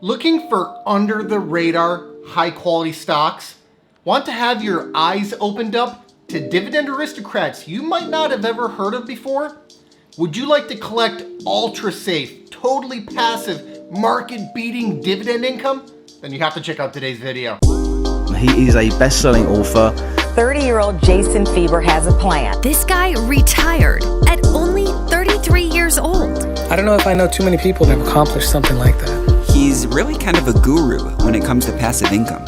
Looking for under-the-radar, high-quality stocks? Want to have your eyes opened up to Dividend Aristocrats you might not have ever heard of before? Would you like to collect ultra-safe, totally passive, market-beating dividend income? Then you have to check out today's video. He is a best-selling author. 30-year-old Jason Fieber has a plan. This guy retired at only 33 years old. I don't know if I know too many people that have accomplished something like that. He's really kind of a guru when it comes to passive income.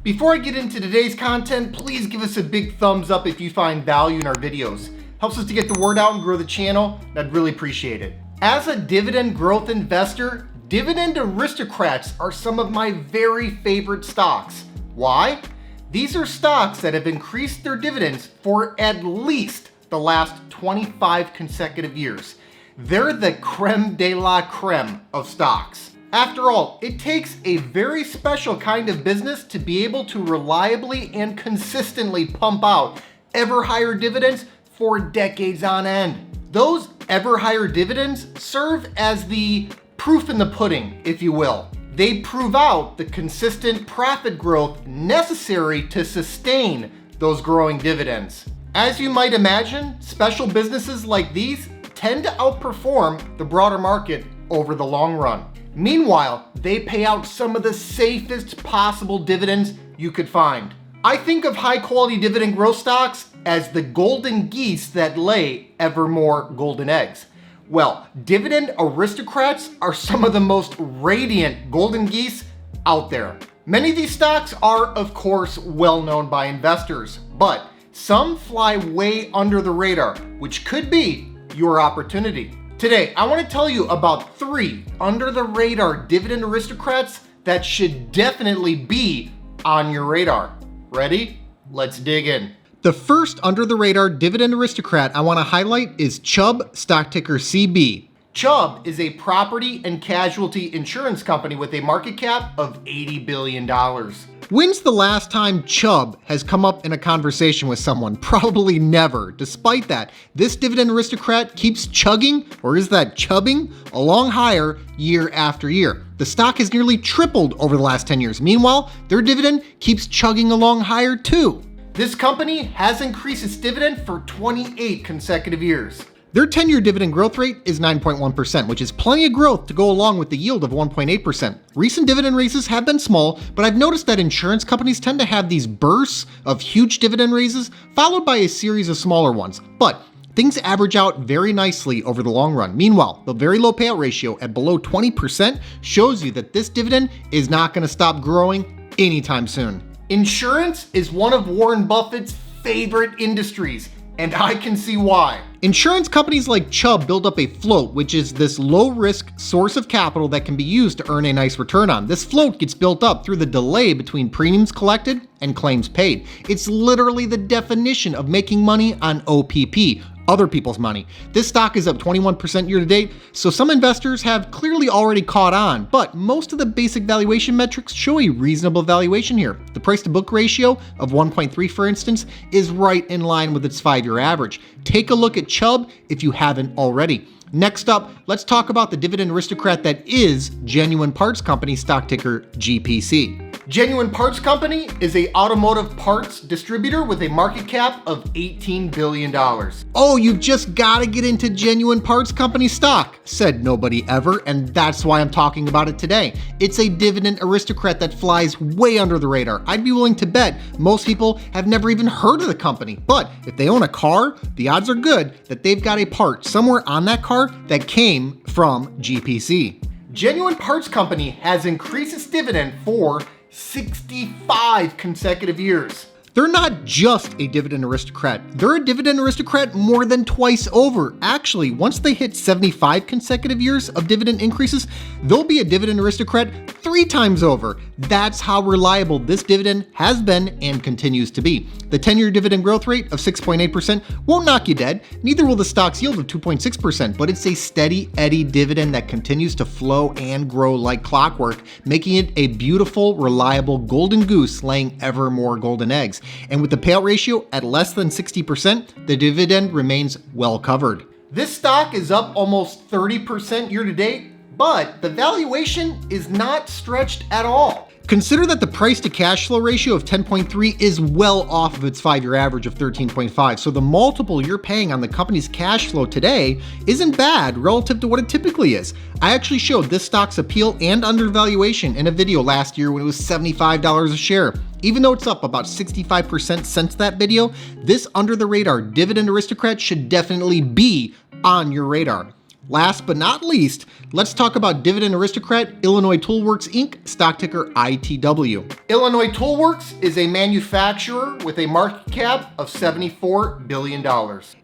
Before I get into today's content, please give us a big thumbs up if you find value in our videos. Helps us to get the word out and grow the channel, and I'd really appreciate it. As a dividend growth investor, Dividend Aristocrats are some of my very favorite stocks. Why? These are stocks that have increased their dividends for at least the last 25 consecutive years. They're the creme-de-la-creme of stocks. After all, it takes a very special kind of business to be able to reliably and consistently pump out ever higher dividends for decades on end. Those ever higher dividends serve as the proof in the pudding, if you will. They prove out the consistent profit growth necessary to sustain those growing dividends. As you might imagine, special businesses like these tend to outperform the broader market over the long run. Meanwhile, they pay out some of the safest possible dividends you could find. I think of high quality dividend growth stocks as the golden geese that lay ever more golden eggs. Well, Dividend Aristocrats are some of the most radiant golden geese out there. Many of these stocks are, of course, well known by investors, but some fly way under the radar, which could be your opportunity. Today, I want to tell you about 3 under the radar Dividend Aristocrats that should definitely be on your radar. Ready? Let's dig in. The first under the radar Dividend Aristocrat I want to highlight is Chubb, stock ticker CB. Chubb is a property and casualty insurance company with a market cap of $80 billion. When's the last time Chubb has come up in a conversation with someone? Probably never. Despite that, this Dividend Aristocrat keeps chugging, or is that chubbing, along higher year after year. The stock has nearly tripled over the last 10 years. Meanwhile, their dividend keeps chugging along higher too. This company has increased its dividend for 28 consecutive years. Their 10-year dividend growth rate is 9.1%, which is plenty of growth to go along with the yield of 1.8%. Recent dividend raises have been small, but I've noticed that insurance companies tend to have these bursts of huge dividend raises, followed by a series of smaller ones. But things average out very nicely over the long run. Meanwhile, the very low payout ratio at below 20% shows you that this dividend is not going to stop growing anytime soon. Insurance is one of Warren Buffett's favorite industries, and I can see why. Insurance companies like Chubb build up a float, which is this low-risk source of capital that can be used to earn a nice return on. This float gets built up through the delay between premiums collected and claims paid. It's literally the definition of making money on OPP, other people's money. This stock is up 21% year to date, so some investors have clearly already caught on, but most of the basic valuation metrics show a reasonable valuation here. The price to book ratio of 1.3, for instance, is right in line with its 5-year average. Take a look at Chubb if you haven't already. Next up, let's talk about the Dividend Aristocrat that is Genuine Parts Company, stock ticker GPC. Genuine Parts Company is an automotive parts distributor with a market cap of $18 billion. Oh, you've just got to get into Genuine Parts Company stock, said nobody ever, and that's why I'm talking about it today. It's a Dividend Aristocrat that flies way under the radar. I'd be willing to bet most people have never even heard of the company, but if they own a car, the odds are good that they've got a part somewhere on that car that came from GPC. Genuine Parts Company has increased its dividend for 65 consecutive years. They're not just a Dividend Aristocrat. They're a Dividend Aristocrat more than twice over. Actually, once they hit 75 consecutive years of dividend increases, they'll be a Dividend Aristocrat 3 times over. That's how reliable this dividend has been and continues to be. The 10-year dividend growth rate of 6.8% won't knock you dead. Neither will the stock's yield of 2.6%, but it's a steady Eddie dividend that continues to flow and grow like clockwork, making it a beautiful, reliable golden goose laying ever more golden eggs. And with the payout ratio at less than 60%, the dividend remains well covered. This stock is up almost 30% year to date, but the valuation is not stretched at all. Consider that the price to cash flow ratio of 10.3 is well off of its 5-year average of 13.5. So the multiple you're paying on the company's cash flow today isn't bad relative to what it typically is. I actually showed this stock's appeal and undervaluation in a video last year when it was $75 a share. Even though it's up about 65% since that video, this under the radar Dividend Aristocrat should definitely be on your radar. Last but not least, let's talk about Dividend Aristocrat Illinois Toolworks Inc., stock ticker ITW. Illinois Toolworks is a manufacturer with a market cap of $74 billion.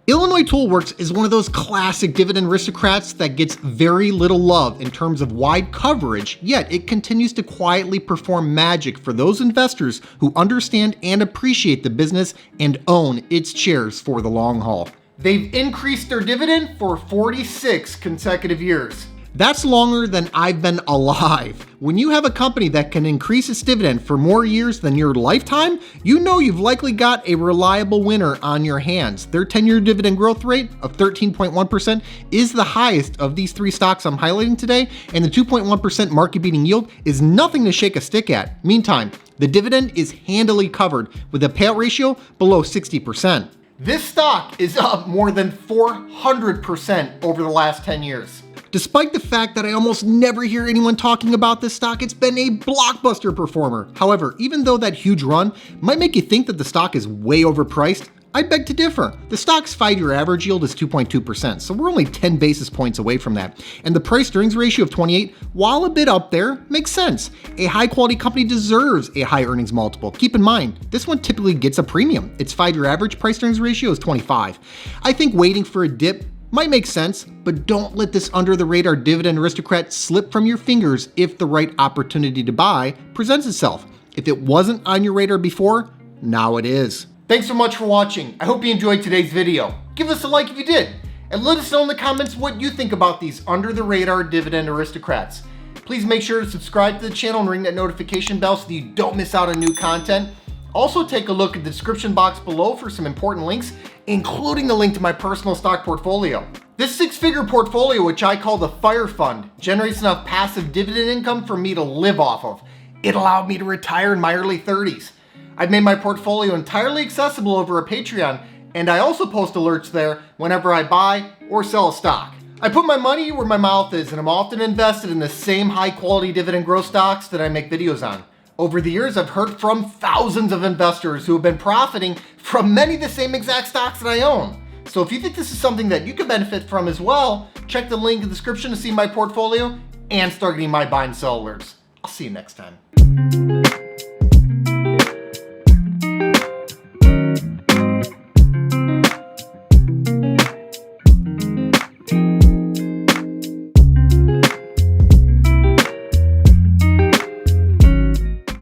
Illinois Toolworks is one of those classic Dividend Aristocrats that gets very little love in terms of wide coverage, yet it continues to quietly perform magic for those investors who understand and appreciate the business and own its shares for the long haul. They've increased their dividend for 46 consecutive years. That's longer than I've been alive. When you have a company that can increase its dividend for more years than your lifetime, you know you've likely got a reliable winner on your hands. Their 10-year dividend growth rate of 13.1% is the highest of these 3 stocks I'm highlighting today, and the 2.1% market-beating yield is nothing to shake a stick at. Meantime, the dividend is handily covered with a payout ratio below 60%. This stock is up more than 400% over the last 10 years. Despite the fact that I almost never hear anyone talking about this stock, it's been a blockbuster performer. However, even though that huge run might make you think that the stock is way overpriced, I beg to differ. The stock's 5-year average yield is 2.2%, so we're only 10 basis points away from that. And the price-earnings ratio of 28, while a bit up there, makes sense. A high-quality company deserves a high earnings multiple. Keep in mind, this one typically gets a premium. Its 5-year average price-earnings ratio is 25. I think waiting for a dip might make sense, but don't let this under-the-radar Dividend Aristocrat slip from your fingers if the right opportunity to buy presents itself. If it wasn't on your radar before, now it is. Thanks so much for watching. I hope you enjoyed today's video. Give us a like if you did, and let us know in the comments what you think about these under-the-radar Dividend Aristocrats. Please make sure to subscribe to the channel and ring that notification bell so that you don't miss out on new content. Also, take a look at the description box below for some important links, including the link to my personal stock portfolio. This 6-figure portfolio, which I call the Fire Fund, generates enough passive dividend income for me to live off of. It allowed me to retire in my early 30s. I've made my portfolio entirely accessible over a Patreon, and I also post alerts there whenever I buy or sell a stock. I put my money where my mouth is, and I'm often invested in the same high-quality dividend growth stocks that I make videos on. Over the years, I've heard from thousands of investors who have been profiting from many of the same exact stocks that I own. So if you think this is something that you could benefit from as well, check the link in the description to see my portfolio and start getting my buy and sell alerts. I'll see you next time.